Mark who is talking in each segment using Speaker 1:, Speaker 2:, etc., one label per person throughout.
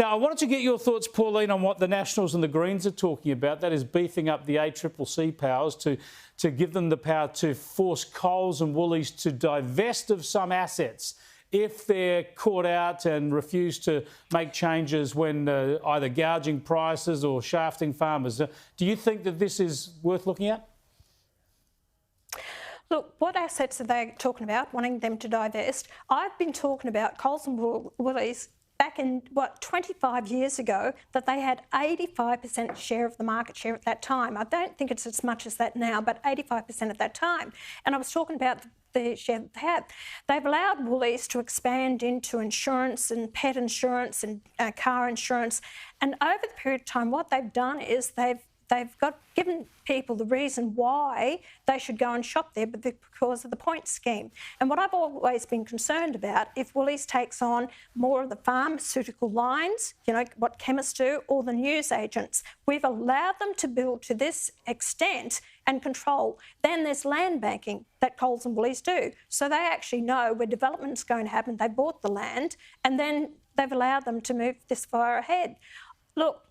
Speaker 1: Now, I wanted to get your thoughts, Pauline, on what the Nationals and the Greens are talking about. That is beefing up the ACCC powers to give them the power to force Coles and Woolies to divest of some assets if they're caught out and refuse to make changes when either gouging prices or shafting farmers. Do you think that this is worth looking at?
Speaker 2: Look, what assets are they talking about, wanting them to divest? I've been talking about Coles and Woolies back in, 25 years ago, that they had 85% share of the market share at that time. I don't think it's as much as that now, but 85% at that time. And I was talking about the share that they have. They've allowed Woolies to expand into insurance and pet insurance and car insurance. And over the period of time, what they've done is they've given people the reason why they should go and shop there, but because of the points scheme. And what I've always been concerned about, if Woolies takes on more of the pharmaceutical lines, you know, what chemists do, or the news agents, we've allowed them to build to this extent and control. Then there's land banking that Coles and Woolies do. So they actually know where development's going to happen. They bought the land and then they've allowed them to move this far ahead. Look,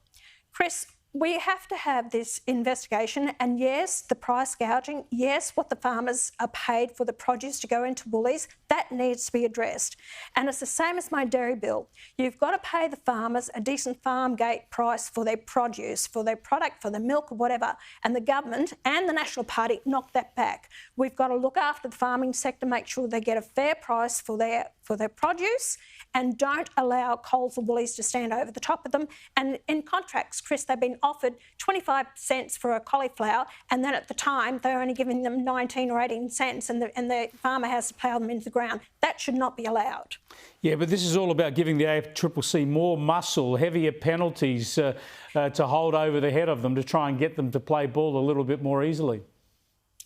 Speaker 2: Chris, we have to have this investigation, and yes, the price gouging, yes, what the farmers are paid for the produce to go into Woolies, that needs to be addressed. And it's the same as my dairy bill. You've got to pay the farmers a decent farm gate price for their produce, for their product, for the milk or whatever, and the government and the National Party knock that back. We've got to look after the farming sector, make sure they get a fair price for their produce, and don't allow Coles and Woolies to stand over the top of them. And in contracts, Chris, they've been offered 25 cents for a cauliflower, and then at the time they're only giving them 19 or 18 cents, and the farmer has to plough them into the ground. That should not be allowed. Yeah, but this is all about giving the ACCC more muscle, heavier penalties to hold over the head of them to try and get them to play ball a little bit more easily.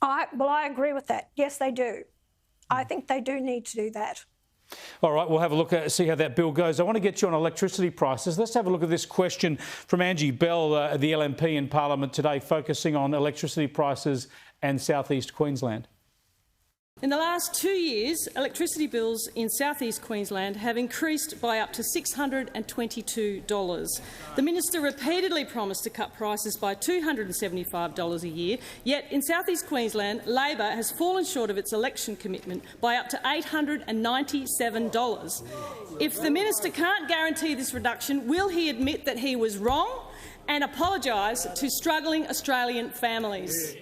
Speaker 2: Well, I agree with that. Yes, they do. I think they do need to do that. All right, we'll have a look at see how that bill goes. I want to get you on electricity prices. Let's have a look at this question from Angie Bell, the LNP in Parliament today, focusing on electricity prices and South East Queensland.
Speaker 3: In the last 2 years, electricity bills in South East Queensland have increased by up to $622. The minister repeatedly promised to cut prices by $275 a year, yet in South East Queensland, Labor has fallen short of its election commitment by up to $897. If the minister can't guarantee this reduction, will he admit that he was wrong and apologise to struggling Australian families?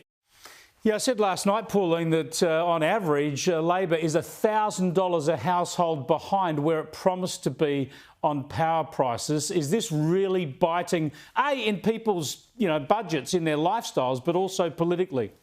Speaker 1: Yeah, I said last night, Pauline, that on average, Labor is $1,000 a household behind where it promised to be on power prices. Is this really biting, A, in people's budgets, in their lifestyles, but also politically?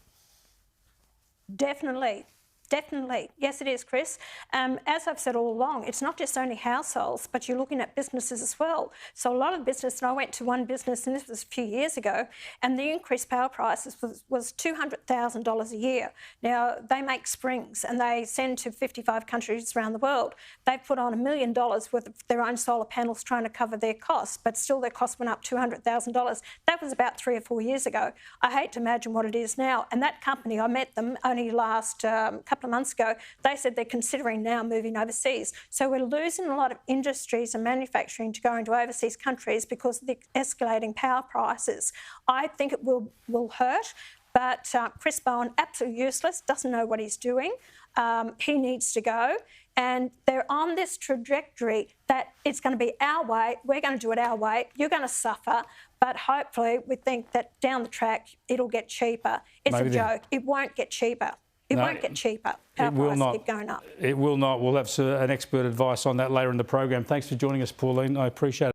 Speaker 1: Definitely. Definitely. Yes, it is, Chris. As I've said all along, it's not just only households, but you're looking at businesses as well. So a lot of business, and I went to one business, and this was a few years ago, and the increased power prices was $200,000 a year. Now, they make springs, and they send to 55 countries around the world. They've put on $1 million worth of their own solar panels trying to cover their costs, but still their costs went up $200,000. That was about 3 or 4 years ago. I hate to imagine what it is now. And that company, I met them only last couple of months ago, they said they're considering now moving overseas. So we're losing a lot of industries and manufacturing to go into overseas countries because of the escalating power prices. I think it will hurt, but Chris Bowen, absolutely useless, doesn't know what he's doing. He needs to go. And they're on this trajectory that it's going to be our way, we're going to do it our way, you're going to suffer, but hopefully we think that down the track it'll get cheaper. It's a joke. It won't get cheaper. It won't get cheaper. Power prices keep going up. It will not. We'll have an expert advice on that later in the program. Thanks for joining us, Pauline. I appreciate it.